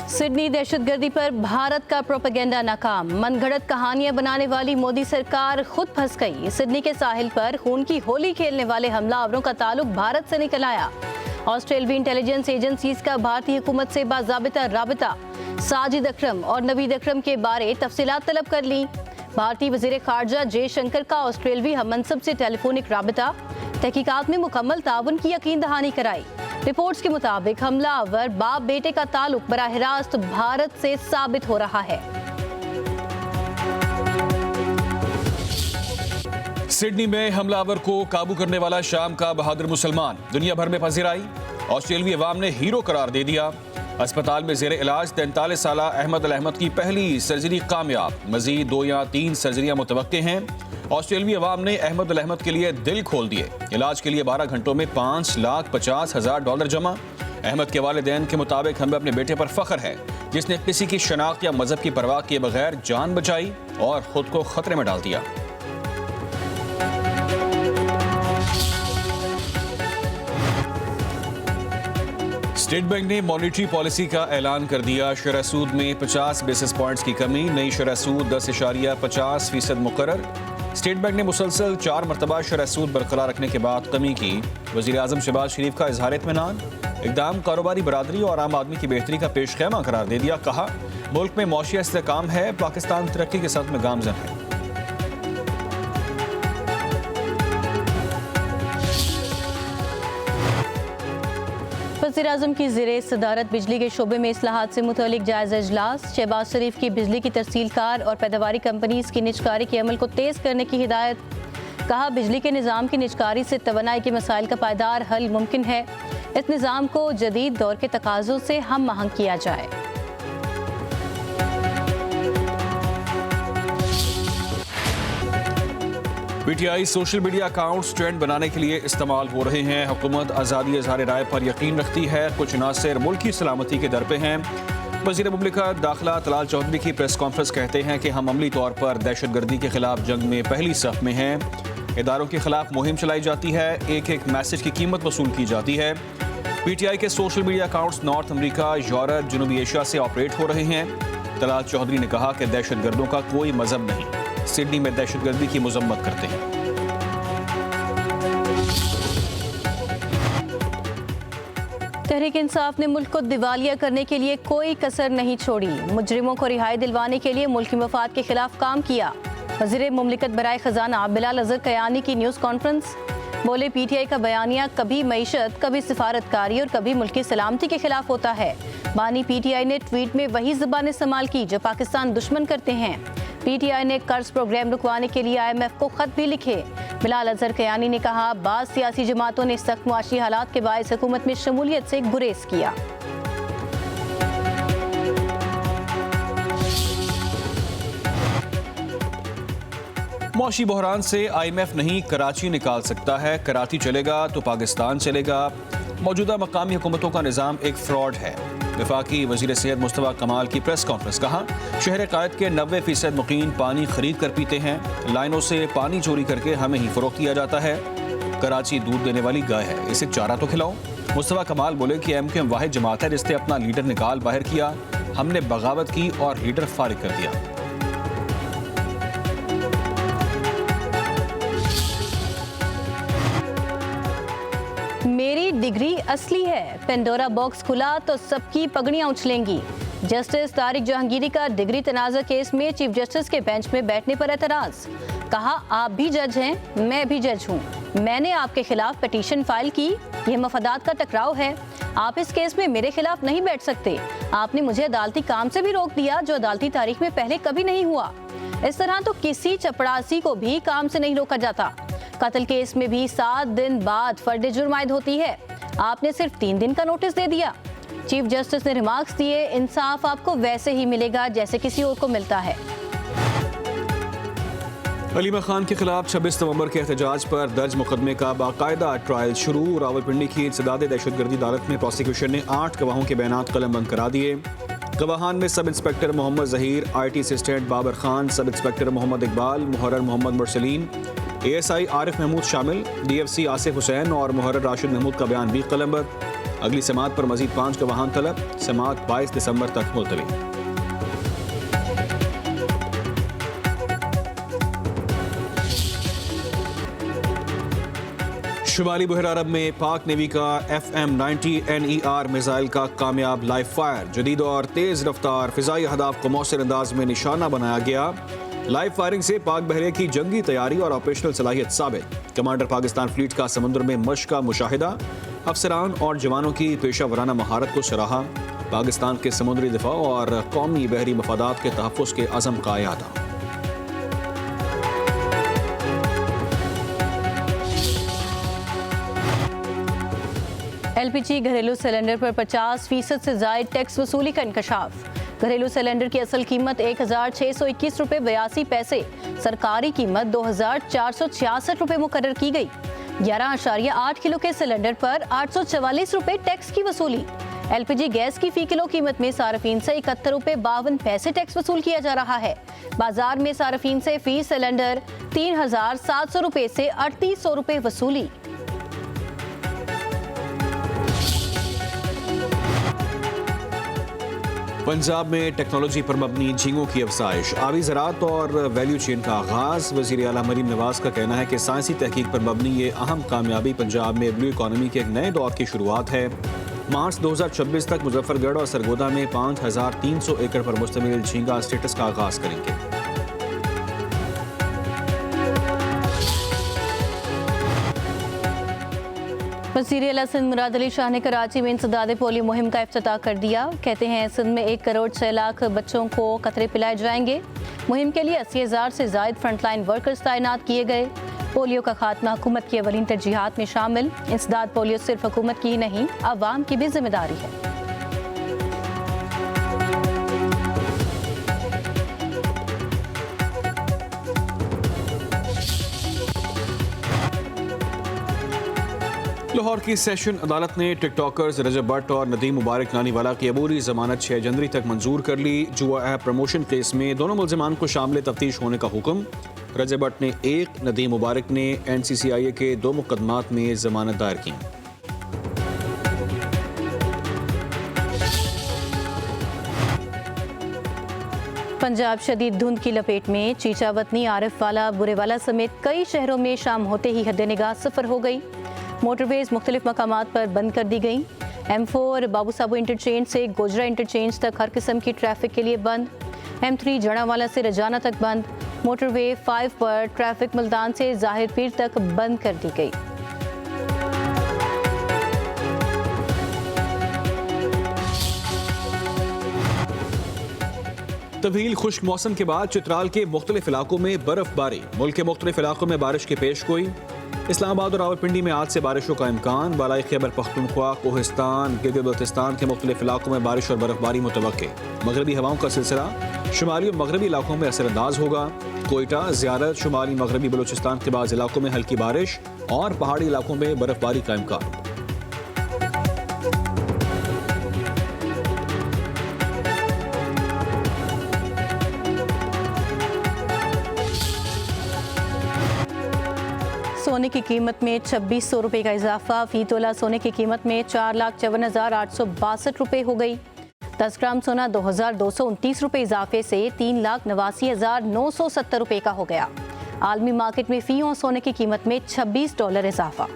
Sydney दहशतगर्दी पर भारत का प्रोपेगेंडा नाकाम। मनगढ़ंत कहानियां बनाने वाली मोदी सरकार खुद फंस गई। सिडनी के साहिल पर खून की होली खेलने वाले हमलावरों का ताल्लुक भारत से निकल आया। ऑस्ट्रेलियाई इंटेलिजेंस एजेंसीज का भारतीय हुकूमत से बाज़ाबिता राबिता। साजिद अकरम और नवीद अकरम के बारे तफसीलात तलब कर ली। भारतीय वज़ीर ख़ारजा जयशंकर का ऑस्ट्रेलवी हममनसब से टेलीफोनिक राबिता। तहकीकात में मुकम्मल ताउन की यकीन दहानी कराई। रिपोर्ट्स के मुताबिक हमलावर बाप बेटे का ताल्लुक बराह रास्त भारत से साबित हो रहा है। सिडनी में हमलावर को काबू करने वाला शाम का बहादुर मुसलमान दुनिया भर में पजीराई। ऑस्ट्रेलियाई अवाम ने हीरो करार दे दिया। अस्पताल में जेर इलाज 43 साला अहमद अल अहमद की पहली सर्जरी कामयाब। मजीद 2 या 3 सर्जरियां मुतवक्के हैं। ऑस्ट्रेलियाई अवाम ने अहमद अल अहमद के लिए दिल खोल दिए। इलाज के लिए 12 घंटों में $5,50,000 जमा। अहमद के वालिदैन के मुताबिक हमें अपने बेटे पर फख्र है जिसने किसी की शनाख्त या मजहब की परवाह किए बगैर जान बचाई और खुद को खतरे में डाल दिया। स्टेट बैंक ने मॉनेटरी पॉलिसी का ऐलान कर दिया। शरह सूद में 50 बेसिस पॉइंट्स की कमी। नई शरह सूद 10.50% मुकर्रर। स्टेट बैंक ने मुसलसल 4 मरतबा शरह सूद बरकरार रखने के बाद कमी की। वज़ीर आज़म शहबाज शरीफ का इज़हार इत्मीनान। इक़दाम कारोबारी बरादरी और आम आदमी की बेहतरी का पेश ख़ैमा करार दे दिया। कहा मुल्क में मौशी इस्तेहकाम है। पाकिस्तान तरक्की के साथ में गामज़न है। वज़ीर आज़म की ज़ेरे सदारत बिजली के शोबे में इस्लाहात से मुतल्लिक जायज़ा इजलास। शहबाज शरीफ की बिजली की तरसीलकार और पैदावारी कंपनीज की निजकारी के अमल को तेज़ करने की हिदायत। कहा बिजली के निज़ाम की निजकारी से तवानाई के मसाइल का पायदार हल मुमकिन है। इस निज़ाम को जदीद दौर के तकाज़ों से हम आहंग किया जाए। PTI social media accounts trend बनाने के लिए इस्तेमाल हो रहे हैं। हुकूमत आज़ादी इज़हार राय पर यकीन रखती है। कुछ नासिर मुल्क की सलामती के दर पे हैं। वज़ीर मुमलिकत दाखिला तलाल चौधरी की प्रेस कॉन्फ्रेंस कहते हैं कि हम अमली तौर पर दहशतगर्दी के खिलाफ जंग में पहली सफ में हैं। इदारों के खिलाफ मुहिम चलाई जाती है। एक एक मैसेज की कीमत वसूल की जाती है। पीटीआई के सोशल मीडिया अकाउंट्स नॉर्थ अमरीका, यूरोप, जनूबी एशिया से ऑपरेट हो रहे हैं। तलाल चौधरी ने कहा कि दहशतगर्दों का कोई मजहब नहीं। सिडनी में दहशतगर्दी की मजम्मत करते हैं। तहरीक इंसाफ ने मुल्क को दिवालिया करने के लिए कोई कसर नहीं छोड़ी। मुजरिमों को रिहाई दिलवाने के लिए मुल्की मफाद के खिलाफ काम किया। वज़ीर मुमलिकत बराए खजाना बिलाल अज़हर कयानी की न्यूज़ कॉन्फ्रेंस। बोले पीटीआई का बयानिया कभी मईशत, कभी सिफारतकारी और कभी मुल्क की सलामती के खिलाफ होता है। बानी पीटीआई ने ट्वीट में वही ज़बान इस्तेमाल की जो पाकिस्तान दुश्मन करते हैं। पीटीआई ने कर्ज प्रोग्राम रुकवाने के लिए IMF को खत भी लिखे। बिलाल अज़हर कयानी ने कहा बाज़ सियासी जमातों ने सख्त मुआशी हालात के बायस हुकूमत में शमूलियत से गुरेज किया। मौशी बहरान से IMF नहीं कराची निकाल सकता है। कराची चलेगा तो पाकिस्तान चलेगा। मौजूदा मकामी हुकूमतों का निज़ाम एक फ्रॉड है। वफाकी वज़ीर सेहत मुस्तफ़ा कमाल की प्रेस कॉन्फ्रेंस। कहा शहर कायद के 90% मुकीम पानी खरीद कर पीते हैं। लाइनों से पानी चोरी करके हमें ही फरोख्त किया जाता है। कराची दूध देने वाली गाय है, इसे चारा तो खिलाओ। मुस्तफ़ा कमाल बोले कि MQM वाहिद जमात है जिसने अपना लीडर निकाल बाहर किया। हमने बगावत की और लीडर फारिग कर दिया। मेरी डिग्री असली है। पेंडोरा बॉक्स खुला तो सबकी पगड़ियां उछलेंगी। जस्टिस तारिक जहांगीरी का डिग्री तनाज़ा केस में चीफ जस्टिस के बेंच में बैठने पर एतराज़। कहा आप भी जज हैं, मैं भी जज हूं। मैंने आपके खिलाफ पिटीशन फाइल की। यह मफादात का टकराव है। आप इस केस में मेरे खिलाफ नहीं बैठ सकते। आपने मुझे अदालती काम से भी रोक दिया जो अदालती तारीख में पहले कभी नहीं हुआ। इस तरह तो किसी चपड़ासी को भी काम से नहीं रोका जाता। कत्ल केस में भी 7 दिन बाद फर्द जुर्म आयद होती है। आपने सिर्फ 3 दिन का नोटिस दे दिया। चीफ जस्टिस ने रिमार्क्स दिए इंसाफ आपको वैसे ही मिलेगा जैसे किसी और को मिलता है। अलीमा खान के खिलाफ 26 नवंबर के एहतजाज पर दर्ज मुकदमे का बाकायदा ट्रायल शुरू। रावलपिंडी की इंसदाद दहशतगर्दी अदालत में प्रोसिक्यूशन ने 8 गवाहों के बयानात कलमबंद करा दिए। गवाहान में sub inspector Mohammad Zaheer, IT assistant Babar Khan, sub inspector Mohammad Iqbal, मुहर्रर मोहम्मद मुरसलीन, ASI आरिफ महमूद शामिल। DFC आसिफ हुसैन और मुहर्रर राशिद महमूद का बयान भी कलमबंद। अगली समाअत पर मजीद 5 गवाहान तलब। समाअत 22 दिसंबर तक मुलतवी। शुमाली बहर अरब में पाक नेवी का FM-90 NER मिसाइल का कामयाब लाइव फायर। जदीद और तेज रफ्तार फिजाई अहदाफ को मौसर अंदाज में निशाना बनाया गया। लाइव फायरिंग से पाक बहरे की जंगी तैयारी और ऑपरेशनल सलाहियत साबित। कमांडर पाकिस्तान फ्लीट का समुद्र में मश्क का मुशाहिदा। अफसरान और जवानों की पेशा वराना महारत को सराहा। पाकिस्तान के समुद्री दिफा और कौमी बहरी मफादात के तहफ़्फ़ुज़ के अज़म का यादा। LPG घरेलू सिलेंडर पर 50% से ज़ायद टैक्स वसूली का इंकशाफ। घरेलू सिलेंडर की असल कीमत 1621 रुपये 82 पैसे, सरकारी कीमत 2466 रुपये मुकर्रर की गई। 11.8 किलो के सिलेंडर पर 844 रुपये टैक्स की वसूली। LPG गैस की फी किलो कीमत में सार्फिन से 71 रुपये 52 पैसे टैक्स वसूल किया जा रहा है। बाजार में सार्फिन से फी सिलेंडर 3700 रुपये से 3800 रुपये वसूली। पंजाब में टेक्नोलॉजी पर मबनी झींगों की अफजाइश। आबी ज़राअत और वैल्यू चेन का आगाज़। वज़ीर आला मरीम नवाज का कहना है कि साइंसी तहकीक पर मबनी ये अहम कामयाबी पंजाब में ब्लू इकॉनमी के एक नए दौर की शुरुआत है। मार्च 2026 तक मुजफ्फरगढ़ और सरगोदा में 5300 एकड़ पर मुश्तमिल झींगा स्टेटस का आगाज़ करेंगे। वज़ीर आला सिंध मुराद अली शाह ने कराची में इंसदाद पोलियो मुहिम का इफ्तिताह कर दिया। कहते हैं सिंध में 1 करोड़ 6 लाख बच्चों को कतरे पिलाए जाएंगे। मुहिम के लिए 80,000 से ज़ायद फ्रंटलाइन वर्कर्स तैनात किए गए। पोलियो का खात्मा हुकूमत की अवलीन तरजीहात में शामिल। इंसदाद पोलियो सिर्फ हुकूमत की ही नहीं, अवाम की भी जिम्मेदारी है। लाहौर की सेशन अदालत ने टिकटॉकर्स रजब भट्ट और नदीम मुबारक नानीवाला की अबूरी जमानत 6 जनवरी तक मंजूर कर ली। जुआ ऐप प्रमोशन केस में दोनों मुल्जिमान को शामिल तफ्तीश होने का हुक्म। रजब भट्ट ने 1, नदीम मुबारक ने NCCIA के 2 मुकदमात में जमानत दायर की। पंजाब शदीद धुंध की लपेट में। चीचावतनी, आरिफवाला, बुरेवाला समेत कई शहरों में शाम होते ही हद निगाह सफर हो गई। मोटरवेज मुख्तलिफ मकामात पर बंद कर दी गई। M4 बाबू साबू इंटरचेंज से गोजरा इंटरचेंज तक हर किस्म की ट्रैफिक के लिए बंद। M3 जड़ावाला से रजाना तक बंद। मोटरवे 5 पर ट्रैफिक मुल्तान से जाहिर पीर तक बंद कर दी गई। तवील खुश्क मौसम के बाद चित्राल के मुख्तलिफ इलाकों में बर्फबारी। मुल्क के मुख्तलिफ इलाकों में बारिश की पेशगोई। इस्लामाबाद और रावलपिंडी में आज से बारिशों का इम्कान। बालाई खैबर पख्तूनख्वा, कोहिस्तान, गिलगित बल्तिस्तान के मुख्तलिफ इलाकों में बारिश और बर्फबारी मुतवक्के। मगरबी हवाओं का सिलसिला शुमाली और मगरबी इलाकों में असरअंदाज होगा। कोयटा, ज़ियारत, शुमाली मगरबी बलूचिस्तान के बाद इलाकों में हल्की बारिश और पहाड़ी इलाकों में बर्फबारी का इम्कान। सोने की कीमत में 2600 रुपये का इजाफा। फी तोला सोने की कीमत में 4,54,862 रुपये हो गई। 10 ग्राम सोना 2,229 रुपये इजाफे से 3,89,970 रुपये का हो गया। आलमी मार्केट में फी और सोने की कीमत में $26 इजाफा।